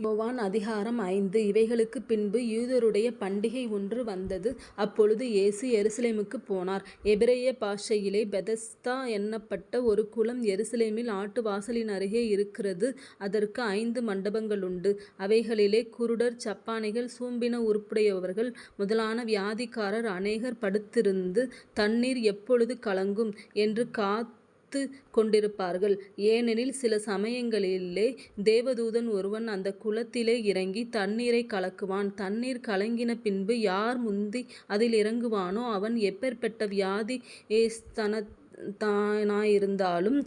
யோவான் அதிகாரம் 5. இவைகளுக்குப் பின்பு யூதருடைய பண்டிகை ஒன்று வந்தது. அப்பொழுது இயேசு எருசலேமுக்குப் போனார். எபிரேய பாஷையிலே பெதஸ்தா என்னப்பட்ட ஒரு குளம் எருசலேமில் ஆட்டு வாசலின் அருகே இருக்கிறது. அதற்கு 5 மண்டபங்களுண்டு. அவைகளிலே குருடர், சப்பாணிகள், சூம்பின உறுப்புடையவர்கள் முதலான வியாதிக்காரர் அநேகர் படுத்திருந்து, தண்ணீர் எப்பொழுது கலங்கும் என்று காத்து கொண்டிருப்பார்கள். ஏனெனில் சில சமயங்களிலே தேவதூதன் ஒருவன் அந்தக் குளத்திலே இறங்கி தண்ணீரைக் கலக்குவான். தண்ணீர் கலங்கின பின்பு யார் முந்தி அதில் இறங்குவானோ அவன் எப்பேர்ப்பட்ட வியாதியஸ்தனாயிருந்தாலும்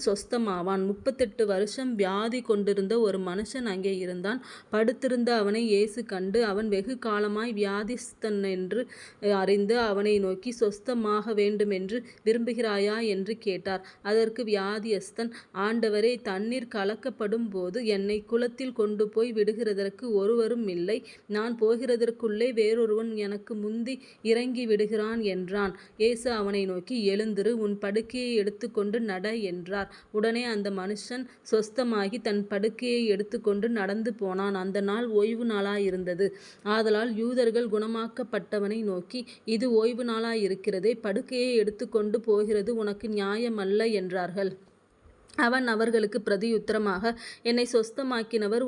சொஸ்தமாவான். 38 வருஷம் வியாதி கொண்டிருந்த ஒரு மனுஷன் அங்கே இருந்தான். படுத்திருந்த அவனை இயேசு கண்டு, அவன் வெகு காலமாய் வியாதிஸ்தனென்று அறிந்து அவனை நோக்கி, சொஸ்தமாக வேண்டுமென்று விரும்புகிறாயா என்று கேட்டார். அதற்கு வியாதியஸ்தன், ஆண்டவரே, தண்ணீர் கலக்கப்படும்போது என்னைக் குளத்தில் கொண்டு போய் விடுகிறதற்கு ஒருவரும் இல்லை. நான் போகிறதற்குள்ளே வேறொருவன் எனக்கு முந்தி இறங்கி விடுகிறான் என்றான். இயேசு அவனை நோக்கி, எழுந்திரு, உன் படுக்கையை எடுத்துக்கொண்டு நட என்றார். உடனே அந்த மனுஷன் சொஸ்தமாகி தன் படுக்கையை எடுத்துக்கொண்டு நடந்து போனான். அந்த நாள் ஓய்வு நாளாயிருந்தது. ஆதலால் யூதர்கள் குணமாக்கப்பட்டவனை நோக்கி, இது ஓய்வு நாளாயிருக்கிறதே, படுக்கையை எடுத்துக்கொண்டு போகிறது உனக்கு நியாயமல்ல என்றார்கள். அவன் அவர்களுக்கு பிரதியுத்தரமாக, என்னை சொஸ்தமாக்கினவர்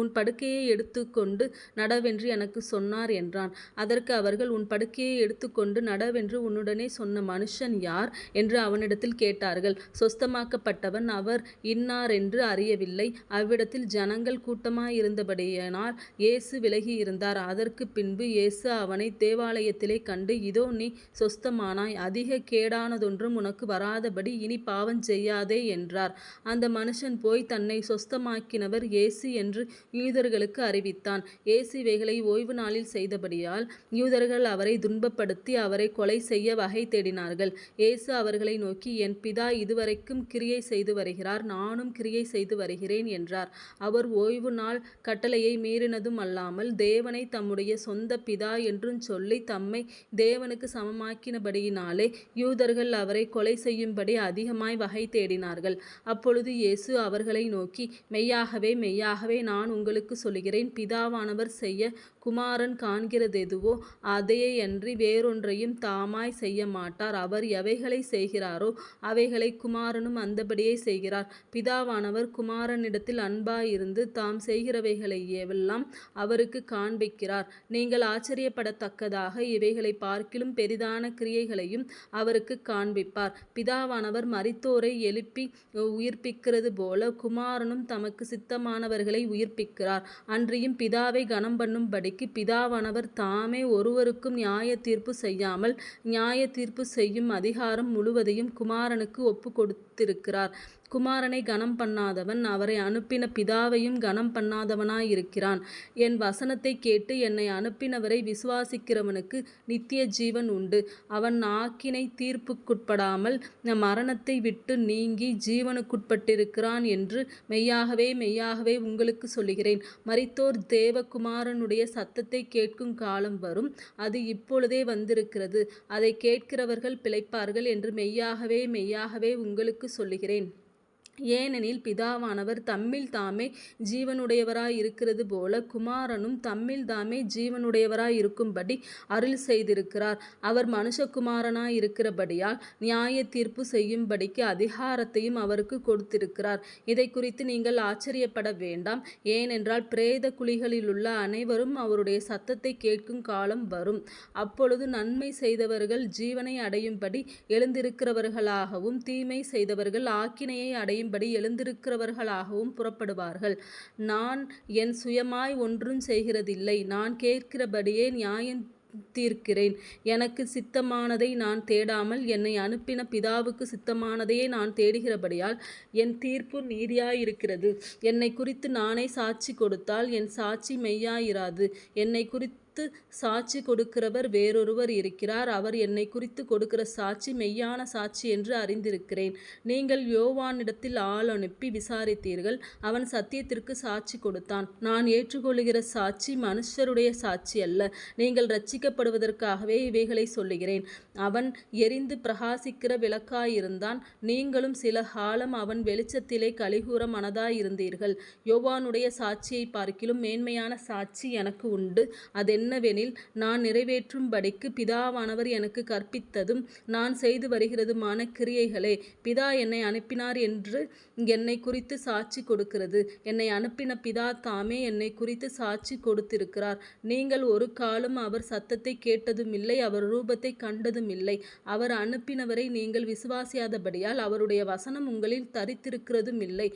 உன் படுக்கையை எடுத்துக்கொண்டு நடவென்று எனக்கு சொன்னார் என்றான். அதற்கு அவர்கள், உன் படுக்கையை எடுத்துக்கொண்டு நடவென்று உன்னுடனே சொன்ன மனுஷன் யார் என்று அவனிடத்தில் கேட்டார்கள். சொஸ்தமாக்கப்பட்டவன் அவர் இன்னாரென்று அறியவில்லை. அவ்விடத்தில் ஜனங்கள் கூட்டமாயிருந்தபடியினால் இயேசு விலகியிருந்தார். அதற்குப் பின்பு இயேசு அவனைத் தேவாலயத்திலே கண்டு, இதோ நீ சொஸ்தமானாய். அதிக கேடானதொன்றும் உனக்கு வராதபடி இனி பாவஞ் செய்யாதே என்றார். அந்த மனுஷன் போய் தன்னை சொஸ்தமாக்கினவர் இயேசு என்று யூதர்களுக்கு அறிவித்தான். இயேசு இவைகளை ஓய்வு நாளில் செய்தபடியால் யூதர்கள் அவரை துன்பப்படுத்தி அவரைக் கொலை செய்ய வகை தேடினார்கள். இயேசு அவர்களை நோக்கி, என் பிதா இதுவரைக்கும் கிரியை செய்து வருகிறார், நானும் கிரியை செய்து வருகிறேன் என்றார். அவர் ஓய்வு நாள் கட்டளையை மீறினதும் அல்லாமல் தேவனை தம்முடைய சொந்த பிதா என்றும் சொல்லி தம்மை தேவனுக்கு சமமாக்கினபடியினாலே யூதர்கள் அவரை கொலை செய்யும்படி அதிகமாய் வகை தேடினார்கள். அப்பொழுது இயேசு அவர்களை நோக்கி, மெய்யாகவே மெய்யாகவே நான் உங்களுக்கு சொல்லுகிறேன், பிதாவானவர் செய்ய குமாரன் காண்கிறதெதுவோ அதையன்றி வேறொன்றையும் தாமாய் செய்ய மாட்டார். அவர் எவைகளை செய்கிறாரோ அவைகளை குமாரனும் அந்தபடியே செய்கிறார். பிதாவானவர் குமாரனிடத்தில் அன்பாயிருந்து தாம் செய்கிறவைகளையெல்லாம் அவருக்கு காண்பிக்கிறார். நீங்கள் ஆச்சரியப்படத்தக்கதாக இவைகளை பார்க்கிலும் பெரிதான கிரியைகளையும் அவருக்கு காண்பிப்பார். பிதாவானவர் மரித்தோரை எழுப்பி உயிர்ப்பிக்கிறது போல குமாரனும் தமக்கு சித்தமானவர்களை உயிர்ப்பிக்கிறார். அன்றியும் பிதாவை கனம் பண்ணும்படிக்கு பிதாவானவர் தாமே ஒருவருக்கும் நியாய தீர்ப்பு செய்யாமல் நியாய தீர்ப்பு செய்யும் அதிகாரம் முழுவதையும் குமாரனுக்கு ஒப்புக் கொடுத்திருக்கிறார். குமாரனை கனம் பண்ணாதவன் அவரை அனுப்பின பிதாவையும் கனம் பண்ணாதவனாயிருக்கிறான். என் வசனத்தை கேட்டு என்னை அனுப்பினவரை விசுவாசிக்கிறவனுக்கு நித்திய ஜீவன் உண்டு. அவன் ஆக்கினை தீர்ப்புக்குட்படாமல் மரணத்தை விட்டு நீங்கி ஜீவனுக்குட்பட்டிருக்கிறான் என்று மெய்யாகவே மெய்யாகவே உங்களுக்கு சொல்லுகிறேன். மரித்தோர் தேவகுமாரனுடைய சத்தத்தை கேட்கும் காலம் வரும், அது இப்பொழுதே வந்திருக்கிறது. அதை கேட்கிறவர்கள் பிழைப்பார்கள் என்று மெய்யாகவே மெய்யாகவே உங்களுக்கு சொல்லுகிறேன். ஏனெனில் பிதாவானவர் தம்மில் தாமே ஜீவனுடையவராயிருக்கிறது போல குமாரனும் தம்மில் தாமே ஜீவனுடையவராயிருக்கும்படி அருள் செய்திருக்கிறார். அவர் மனுஷகுமாரனாயிருக்கிறபடியால் நியாய தீர்ப்பு செய்யும்படிக்கு அதிகாரத்தையும் அவருக்கு கொடுத்திருக்கிறார். இதை குறித்து நீங்கள் ஆச்சரியப்பட வேண்டாம். ஏனென்றால் பிரேத குழிகளிலுள்ள அனைவரும் அவருடைய சத்தத்தை கேட்கும் காலம் வரும். அப்பொழுது நன்மை செய்தவர்கள் ஜீவனை அடையும்படி எழுந்திருக்கிறவர்களாகவும் தீமை செய்தவர்கள் ஆக்கினையை அடையும்படி எழுந்திருக்கிறவர்களாகவும் புறப்படுவார்கள். நான் என் சுயமாய் ஒன்றும் செய்கிறதில்லை. நான் கேட்கிறபடியே நியாயம் தீர்க்கிறேன். எனக்கு சித்தமானதை நான் தேடாமல் என்னை அனுப்பின பிதாவுக்கு சித்தமானதையே நான் தேடுகிறபடியால் என் தீர்ப்பு நீதியாயிருக்கிறது. என்னை குறித்து நானே சாட்சி கொடுத்தால் என் சாட்சி மெய்யாயிராது. என்னை குறித்து குறித்து சாட்சி கொடுக்கிறவர் வேறொருவர் இருக்கிறார். அவர் என்னை குறித்து கொடுக்கிற சாட்சி மெய்யான சாட்சி என்று அறிந்திருக்கிறேன். நீங்கள் யோவானிடத்தில் ஆள் அனுப்பி விசாரித்தீர்கள். அவன் சத்தியத்திற்கு சாட்சி கொடுத்தான். நான் ஏற்றுக்கொள்ளுகிற சாட்சி மனுஷருடைய சாட்சி அல்ல. நீங்கள் இரட்சிக்கப்படுவதற்காகவே இவைகளை சொல்லுகிறேன். அவன் எரிந்து பிரகாசிக்கிற விளக்காயிருந்தான். நீங்களும் சில காலம் அவன் வெளிச்சத்திலே களிகூர மனதாயிருந்தீர்கள். யோவானுடைய சாட்சியை பார்க்கிலும் மேன்மையான சாட்சி எனக்கு உண்டு. அதென்னவெனில், நான் நிறைவேற்றும்படிக்கு பிதாவானவர் எனக்கு கற்பித்ததும் நான் செய்து வருகிறதுமான கிரியைகளே பிதா என்னை அனுப்பினார் என்று என்னை குறித்து சாட்சி கொடுக்கிறது. என்னை அனுப்பின பிதா தாமே என்னை குறித்து சாட்சி கொடுத்திருக்கிறார். நீங்கள் ஒரு காலம் அவர் சத்தத்தை கேட்டதுமில்லை, அவர் ரூபத்தை கண்டதுமில்லை. அவர் அனுப்பினவரை நீங்கள் விசுவாசியாதபடியால் அவருடைய வசனம் உங்களில் தரித்திருக்கிறதுமில்லை.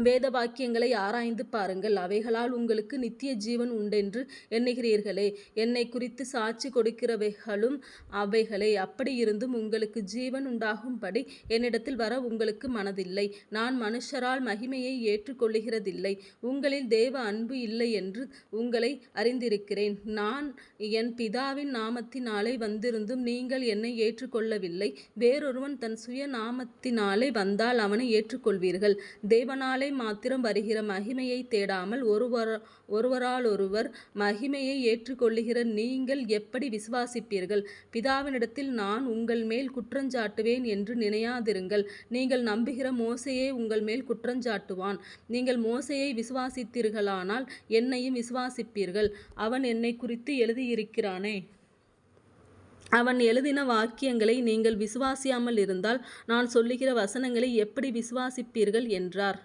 வேத வாக்கியங்களை ஆராய்ந்து பாருங்கள். அவைகளால் உங்களுக்கு நித்திய ஜீவன் உண்டென்று எண்ணுகிறீர்களே. என்னை குறித்து சாட்சி கொடுக்கிறவைகளும் அவைகளே. அப்படியிருந்தும் உங்களுக்கு ஜீவன் உண்டாகும்படி என்னிடத்தில் வர உங்களுக்கு மனதில்லை. நான் மனுஷரால் மகிமையை ஏற்றுக்கொள்ளுகிறதில்லை. உங்களில் தேவ அன்பு இல்லை என்று உங்களை அறிந்திருக்கிறேன். நான் என் பிதாவின் நாமத்தினாலே வந்திருந்தும் நீங்கள் என்னை ஏற்றுக்கொள்ளவில்லை. வேறொருவன் தன் சுய நாமத்தினாலே வந்தால் அவனை ஏற்றுக்கொள்வீர்கள். தேவனாலே மாத்திரம் வருகிற மகிமையை தேடாமல் ஒருவராலொருவர் மகிமையை ஏற்றுக்கொள்ளுகிற நீங்கள் எப்படி விசுவாசிப்பீர்கள்? பிதாவினிடத்தில் நான் உங்கள் மேல் குற்றஞ்சாட்டுவேன் என்று நினையாதிருங்கள். நீங்கள் நம்புகிற மோசேயே உங்கள் மேல் குற்றஞ்சாட்டுவான். நீங்கள் மோசேயை விசுவாசித்தீர்களானால் என்னையும் விசுவாசிப்பீர்கள். அவன் என்னை குறித்து எழுதியிருக்கிறானே. அவன் எழுதின வாக்கியங்களை நீங்கள் விசுவாசியாமல் இருந்தால் நான் சொல்லுகிற வசனங்களை எப்படி விசுவாசிப்பீர்கள் என்றார்.